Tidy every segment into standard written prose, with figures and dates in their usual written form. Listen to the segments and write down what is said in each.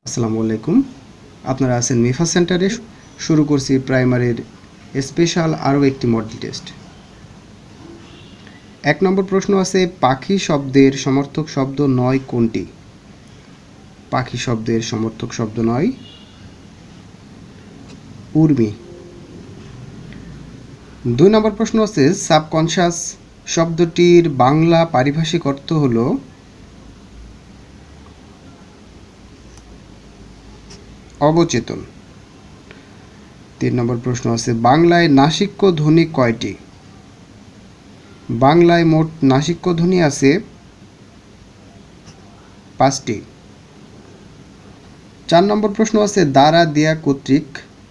আসসালামু আলাইকুম। আপনারা আছেন মিফা সেন্টারে। শুরু করছি প্রাইমারির স্পেশাল আরও একটি মডেল টেস্ট। ১ নম্বর প্রশ্ন আছে, পাখি শব্দের সমর্থক শব্দ নয় কোনটি? পাখি শব্দের সমর্থক শব্দ নয় উর্মি। ২ নম্বর প্রশ্ন আছে, সাবকনশাস শব্দটির বাংলা পারিভাষিক অর্থ হল অবচেতন। ৩ নম্বর প্রশ্ন আছে, বাংলায় নাসিক্য ধ্বনি কয়টি? বাংলায় মোট নাসিক্য ধ্বনি আছে ৫টি। ৪ নম্বর প্রশ্ন আছে, দ্বারা দেয়া কর্তৃক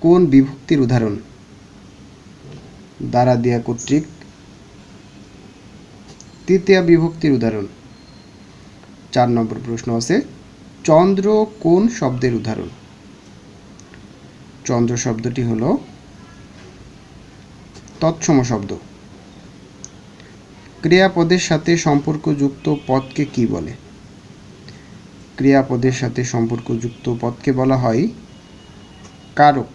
কোন বিভক্তির উদাহরণ? দ্বারা দেয়া কর্তৃক তৃতীয়া বিভক্তির উদাহরণ। ৪ নম্বর প্রশ্ন আছে, চন্দ্র কোন শব্দের উদাহরণ? চন্দ্র শব্দটি হল তৎসম শব্দ। ক্রিয়াপদের সাথে সম্পর্কযুক্ত পদকে কি বলে? ক্রিয়াপদের সাথে সম্পর্কযুক্ত পদকে বলা হয় কারক।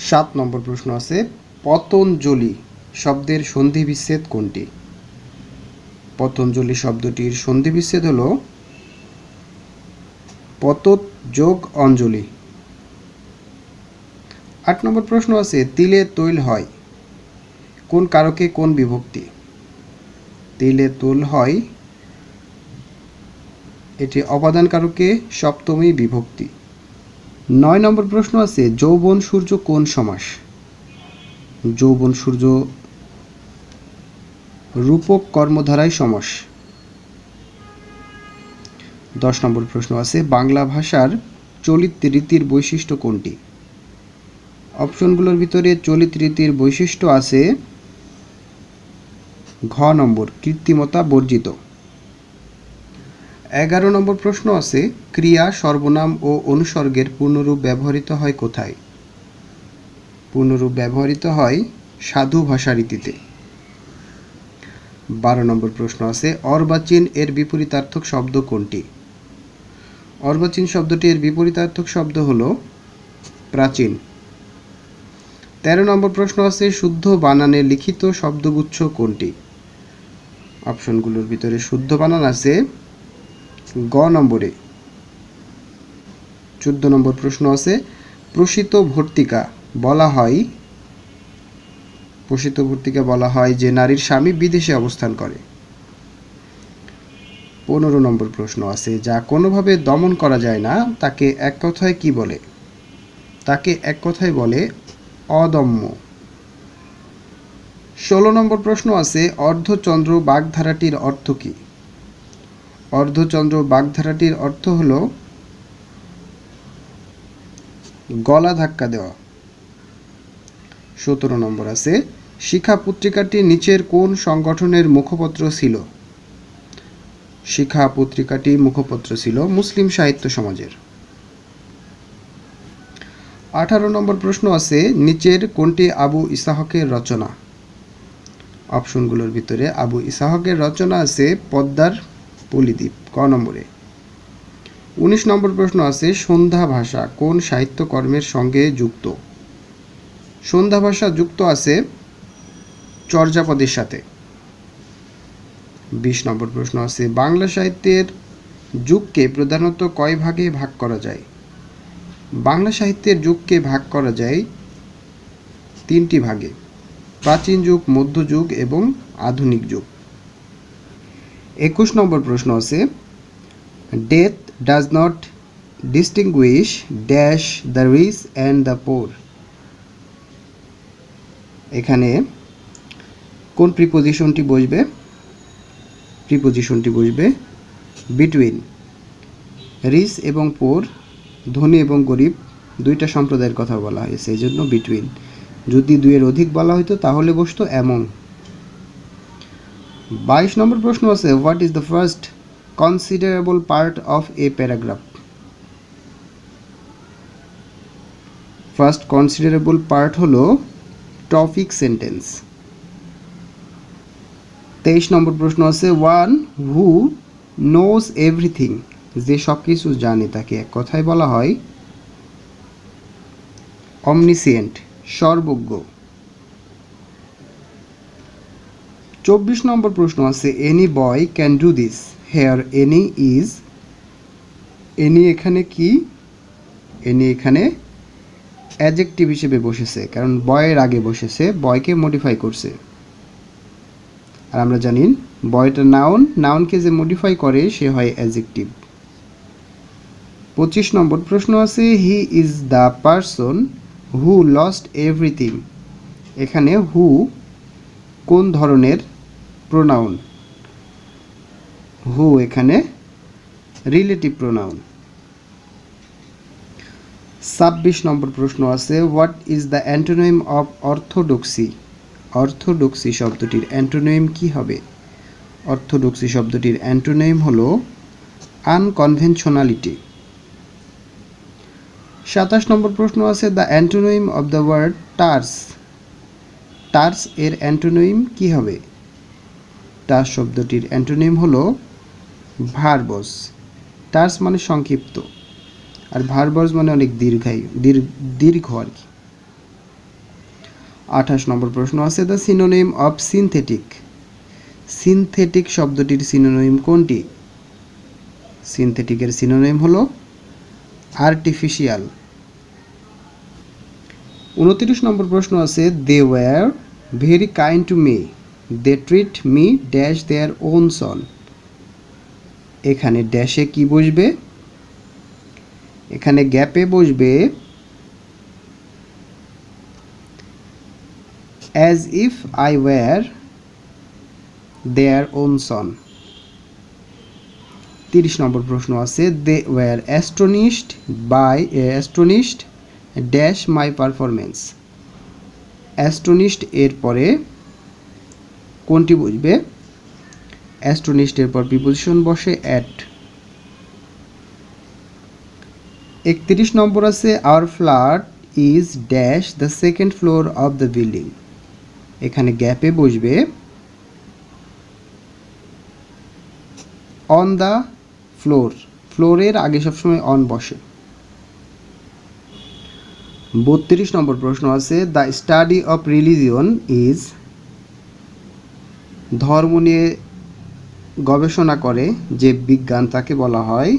৭ নম্বর প্রশ্ন আছে, পতঞ্জলি শব্দের সন্ধিবিচ্ছেদ কোনটি? পতঞ্জলি শব্দটির সন্ধিবিচ্ছেদ হল পতত যোগ অঞ্জলি। ৮ নম্বর প্রশ্ন আছে, তিলে তৈল হয় কোন কারকে কোন বিভক্তি? তিলে তৈল হয়, এটি অপাদান কারকে সপ্তমী বিভক্তি। ৯ নম্বর প্রশ্ন আছে, যৌবন সূর্য কোন সমাস? যৌবন সূর্য রূপক কর্মধারায় সমাস। ১০ নম্বর প্রশ্ন আছে, বাংলা ভাষার চলিত রীতির বৈশিষ্ট্য কোনটি? অপশনগুলোর ভিতরে চলিত রীতির বৈশিষ্ট্য আছে ঘ নম্বর, কৃত্রিমতা বর্জিত। ১১ নম্বর প্রশ্ন আছে, ক্রিয়া সর্বনাম ও অনুসর্গের পূর্ণরূপ ব্যবহৃত হয় কোথায়? পূর্ণরূপ ব্যবহৃত হয় সাধু ভাষা রীতিতে। ১২ নম্বর প্রশ্ন আছে, অর্বাচীন এর বিপরীতার্থক শব্দ কোনটি? অর্বাচীন শব্দটি এর বিপরীতার্থক শব্দ হল প্রাচীন। ১৩ নম্বর প্রশ্ন আছে, শুদ্ধ বানানে লিখিত শব্দগুচ্ছ কোনটি? অপশনগুলোর ভিতরে শুদ্ধ বানান আছে গ নম্বরে। ১৪ নম্বর প্রশ্ন আছে, প্রসিত ভর্তিকা বলা হয় যে নারীর স্বামী বিদেশে অবস্থান করে। ১৫ নম্বর প্রশ্ন আছে, যা কোনোভাবে দমন করা যায় না তাকে এক কথায় কি বলে? তাকে এক কথায় বলে অদম্য। ১৬ নম্বর প্রশ্ন আছে, অর্ধচন্দ্র বাগধারাটির অর্থ কী? অর্ধচন্দ্র বাগধারাটির অর্থ হল গলা ধাক্কা দেওয়া। ১৭ নম্বর আছে, শিখা পত্রিকাটি নিচের কোন সংগঠনের মুখপত্র ছিল? শিখা পত্রিকাটি মুখপত্র ছিল মুসলিম সাহিত্য সমাজের। ১৮ নম্বর প্রশ্ন আছে, নিচের কোনটি আবু ইসহাকের রচনা? অপশনগুলোর ভিতরে আবু ইসহাকের রচনা আছে পদ্মার পলিদ্বীপ, ক নম্বরে। ১৯ নম্বর প্রশ্ন আছে, সন্ধ্যা ভাষা কোন সাহিত্যকর্মের সঙ্গে যুক্ত? সন্ধ্যা ভাষা যুক্ত আছে চর্যাপদের সাথে। ২০ নম্বর প্রশ্ন আছে, বাংলা সাহিত্যের যুগকে প্রধানত কয় ভাগে ভাগ করা যায়? বাংলা সাহিত্যের যুগকে ভাগ করা যায় ৩টি ভাগে, প্রাচীন যুগ, মধ্যযুগ এবং আধুনিক যুগ। ২১ নম্বর প্রশ্ন আছে, death does not distinguish dash the rich and the poor. এখানে কোন প্রিপোজিশনটি বসবে? প্রিপোজিশনটি বসবে বিটুইন। রিচ এবং পোর, ধনী এবং গরিব দুইটা সম্প্রদায়ের কথা বলা হয়েছে, এই জন্য বিটুইন। যদি দুইয়ের অধিক বলা হতো তাহলে বসতো অ্যামং। ২২ নম্বর প্রশ্ন আছে, what is the first considerable part of a paragraph? First considerable part হলো টপিক সেন্টেন্স। ২৩ নম্বর প্রশ্ন আছে, ওয়ান হু নোজ এভরিথিং যে সব কিছু জানে তাকে এক কথায় বলা হয় অমনিসিয়েন্ট, সর্বজ্ঞ। 24 নম্বর প্রশ্ন আছে any boy can do this, here any is, any এখানে কি? এনি এখানে অ্যাডজেক্টিভ হিসেবে বসেছে, কারণ বয়ের আগে বসেছে, বয়কে মডিফাই করছে। আর আমরা জানি বয়টা নাউন, নাউনকে যে মডিফাই করে সে হয় অ্যাডজেক্টিভ। 25 নম্বর প্রশ্ন আছে he is the person who lost everything, এখানে হু কোন ধরনের প্রোনাউন? হু এখানে রিলেটিভ প্রোনাউন। 26 নম্বর প্রশ্ন আছে what is the antonym of orthodoxy, orthodoxy শব্দটির অ্যান্টোনিম কি হবে? অর্থোডক্সি শব্দটির অ্যান্টোনিম হলো আনকনভেনশনালিটি। 27 নম্বর প্রশ্ন আছে the antonym of the word terse, terse এর অ্যান্টোনিম কি হবে? টার্স শব্দটির অ্যান্টোনিম হলো ভার্বস। টার্স মানে সংক্ষিপ্ত, আর ভার্বস মানে অনেক দীর্ঘ আর কি। 28 নম্বর প্রশ্ন আছে the synonym of synthetic, synthetic শব্দটির সিনোনিম কোনটি? সিনথেটিকের সিনোনিম হলো আর্টিফিশিয়াল। 29 নম্বর প্রশ্ন আছে they were very kind to me, they treat me dash their own son, এখানে ড্যাশে কি বসবে? এখানে গ্যাপে বসবে as if I were their own son. 30 নম্বর প্রশ্ন আছে they were astonished dash my performance, astonished এর পরে কোনটি বসবে? অ্যাস্টোনিশড এর পর প্রিপোজিশন বসে অ্যাট। 31 নম্বর আছে our flat is dash the second floor of the building, এখানে গ্যাপে বসবে অন দ্য ফ্লোর, ফ্লোরের আগে সবসময় অন বসে। 32 নম্বর প্রশ্ন আছে the study of religion is, ধর্ম নিয়ে গবেষণা করে যে বিজ্ঞান তাকে বলা হয়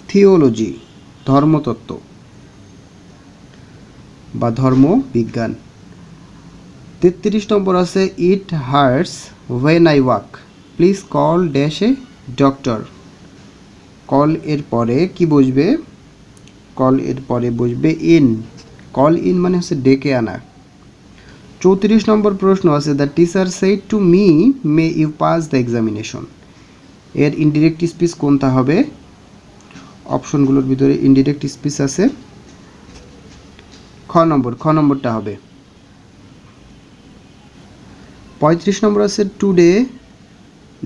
থিওলজি, ধর্মতত্ত্ব বা ধর্ম বিজ্ঞান। 33 নম্বর আছে it hurts when I walk, please call dash a doctor, call এর পরে কি বসবে? কল এর পরে বসবে ইন, কল ইন মানে হচ্ছে ডেকে আনা। 34 নম্বর প্রশ্ন আছে the teacher said to me may you pass the examination, এর ইনডিরেক্ট স্পিচ কোনটা হবে? অপশনগুলোর ভিতরে ইনডিরেক্ট স্পিচ আছে, খ নম্বরটা হবে। 35 নম্বর আছে today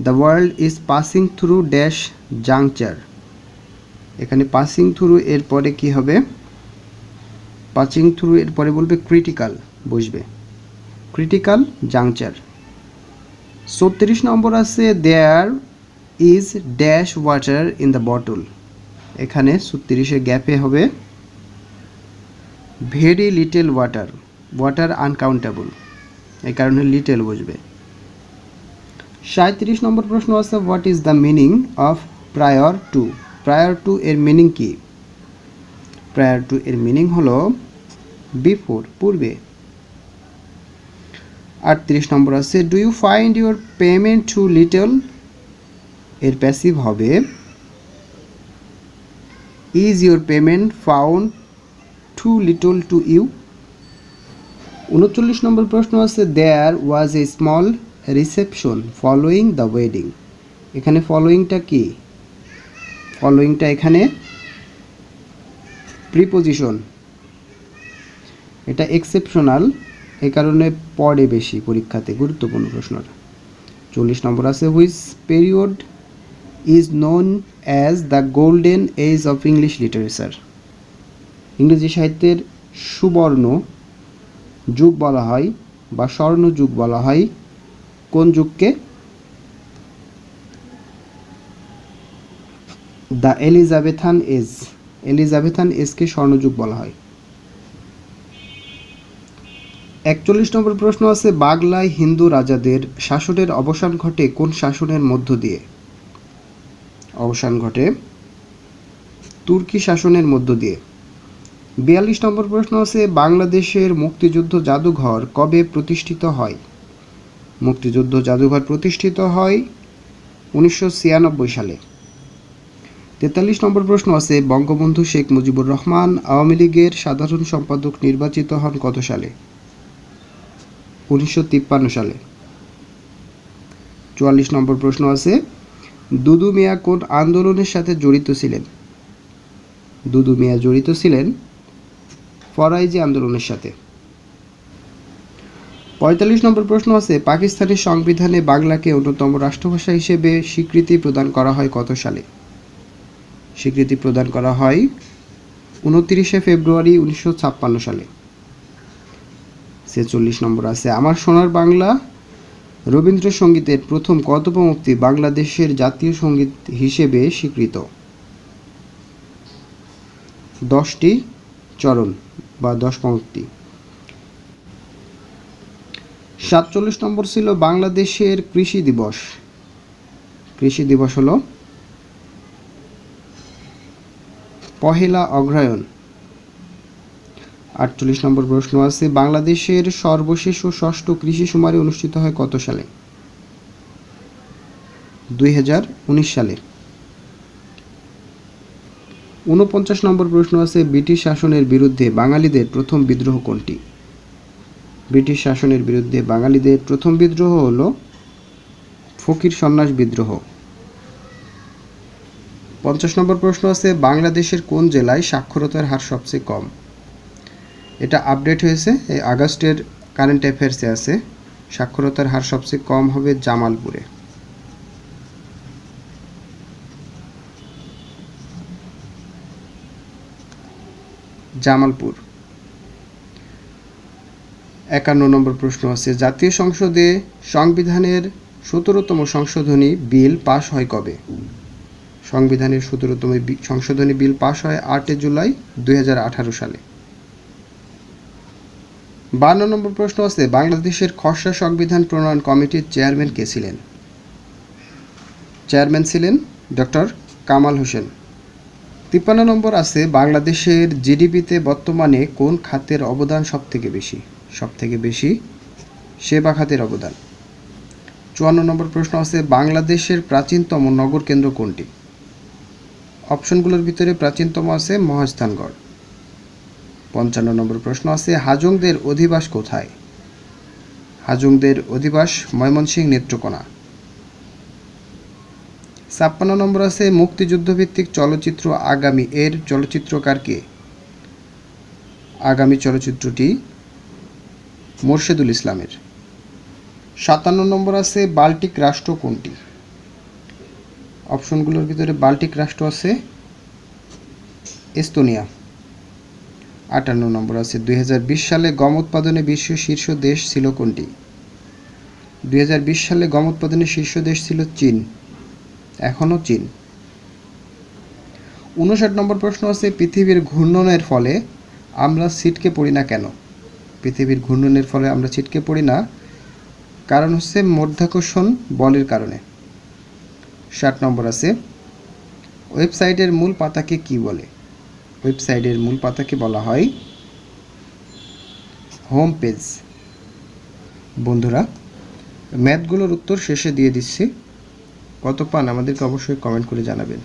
the world is passing through dash juncture, এখানে পাসিং থ্রু এর পরে কি হবে? পাসিং থ্রু এর পরে বলবে ক্রিটিক্যাল বসবে, ক্রিটিক্যাল জাংচার। 34 নম্বর আছে there is dash water in the bottle, এখানে 36 এর গ্যাপে হবে very little water, water uncountable, এই কারণে লিটল বসবে। 37 নম্বর প্রশ্ন আছে what is the meaning of prior to, prior to এর মিনিং কি? প্রায়র টু এর মিনিং হলো বিফোর, পূর্বে। 38 নম্বর আছে do you find your payment too little, এর প্যাসিভ হবে is your payment found too little to you. 39 নম্বর প্রশ্ন আছে there was a small reception following the wedding, এখানে ফলোয়িংটা কি? ফলোয়িংটা এখানে প্রিপোজিশন, এটা এক্সেপশনাল, এই কারণে পড়ে বেশি পরীক্ষাতে, গুরুত্বপূর্ণ প্রশ্নটা। 40 নম্বর আছে which period is known as the golden age of English literature, ইংরেজি সাহিত্যের সুবর্ণ যুগ বলা হয় বা স্বর্ণ যুগ বলা হয় কোন যুগকে? দ্য এলিজাবেথান এজ, এলিজাবেথান এজকে স্বর্ণযুগ বলা হয়। 41 নম্বর প্রশ্ন আছে, বাংলায় হিন্দু রাজাদের শাসনের অবসান ঘটে কোন শাসনের মধ্য দিয়ে? অবসান ঘটে তুর্কি শাসনের মধ্য দিয়ে। 42 নম্বর প্রশ্ন আছে, বাংলাদেশের মুক্তিযুদ্ধ জাদুঘর কবে প্রতিষ্ঠিত হয়? মুক্তিযুদ্ধ জাদুঘর প্রতিষ্ঠিত হয় 1996 সালে। 43 নম্বর প্রশ্ন আছে, বঙ্গবন্ধু শেখ মুজিবুর রহমান আওয়ামী লীগের সাধারণ সম্পাদক নির্বাচিত হন কত সালে? 1953 সালে। 44 নম্বর প্রশ্ন আছে, দুদু মিয়া কোন আন্দোলনের সাথে জড়িত ছিলেন? দুদু মিয়া জড়িত ছিলেন ফরাইজি আন্দোলনের সাথে। 45 নম্বর প্রশ্ন আছে, পাকিস্তানের সংবিধানে বাংলাকে অন্যতম রাষ্ট্রভাষা হিসেবে স্বীকৃতি প্রদান করা হয় কত সালে? স্বীকৃতি প্রদান করা হয় 29 ফেব্রুয়ারি 1956 সালে। 46 নম্বর আছে, আমার সোনার বাংলা রবীন্দ্রসঙ্গীতের প্রথম কতপমুক্তি বাংলাদেশের জাতীয় সঙ্গীত হিসেবে স্বীকৃত? 10টি চরণ বা 10 পংক্তি। 47 নম্বর ছিল বাংলাদেশের কৃষি দিবস। কৃষি দিবস হলো 1 অগ্রহায়ণ। 48 নম্বর প্রশ্ন আছে, বাংলাদেশের সর্বশেষ ও ষষ্ঠ কৃষি শুমারি অনুষ্ঠিত হয় কত সালে? 2019 সালে। 49 নম্বর প্রশ্ন আছে, ব্রিটিশ শাসনের বিরুদ্ধে বাঙালিদের প্রথম বিদ্রোহ কোনটি? ব্রিটিশ শাসনের বিরুদ্ধে বাঙালিদের প্রথম বিদ্রোহ হলো ফকির সন্ন্যাস বিদ্রোহ। 50 নম্বর প্রশ্ন আছে, বাংলাদেশের কোন জেলায় সাক্ষরতার হার সবচেয়ে কম? এটা আপডেট হয়েছে, এই আগস্টের কারেন্ট অ্যাফেয়ার্সে আছে। সাক্ষরতার হার সবচেয়ে কম হবে জামালপুরে। জামালপুর। 51 নম্বর প্রশ্ন আছে, জাতীয় সংসদে সংবিধানের 17তম সংশোধনী বিল পাশ হয় কবে? সংবিধানের 17তম সংশোধনী বিল পাশ হয় 8 জুলাই 2018 সালে। 52 নম্বর প্রশ্ন আছে, বাংলাদেশের খসড়া সংবিধান প্রণয়ন কমিটির চেয়ারম্যান কে ছিলেন? চেয়ারম্যান ছিলেন ডক্টর কামাল হোসেন। 53 নম্বর আছে, বাংলাদেশের জিডিপিতে বর্তমানে কোন খাতের অবদান সবথেকে বেশি? সবথেকে বেশি সেবা খাতের অবদান। 54 নম্বর প্রশ্ন আছে, বাংলাদেশের প্রাচীনতম নগর কেন্দ্র কোনটি? অপশনগুলোর ভিতরে প্রাচীনতম আছে মহাস্থানগড়। 55 নম্বর প্রশ্ন আছে, হাজংদের অধিবাস কোথায়? হাজংদের অধিবাস ময়মনসিংহ নেত্রকোনা। 56 নম্বর আছে, মুক্তিযুদ্ধভিত্তিক চলচ্চিত্র আগামী এর চলচ্চিত্রকার কে? আগামী চলচ্চিত্রটি মোরশেদুল ইসলামের। 57 নম্বর আছে, বাল্টিক রাষ্ট্র কোনটি? অপশনগুলোর ভিতরে বাল্টিক রাষ্ট্র আছে এস্তোনিয়া। 58 নম্বর আছে, 2020 সালে গম উৎপাদনে বিশ্ব শীর্ষ দেশ ছিল কোনটি? 2020 সালে গম উৎপাদনে শীর্ষ দেশ ছিল চীন, এখনও চীন। 59 নম্বর প্রশ্ন আছে, পৃথিবীর ঘূর্ণনের ফলে আমরা ছিটকে পড়ি না কেন? পৃথিবীর ঘূর্ণনের ফলে আমরা ছিটকে পড়ি না, কারণ হচ্ছে মাধ্যাকর্ষণ বলের কারণে। 60 নম্বর আছে, ওয়েবসাইটের মূল পাতাকে কি বলে? ওয়েবসাইটের মূল পাতাকে বলা হয় হোম পেজ। বন্ধুরা, ম্যাথগুলোর উত্তর শেষে দিয়ে দিচ্ছি, কত পান আমাদেরকে অবশ্যই কমেন্ট করে জানাবেন।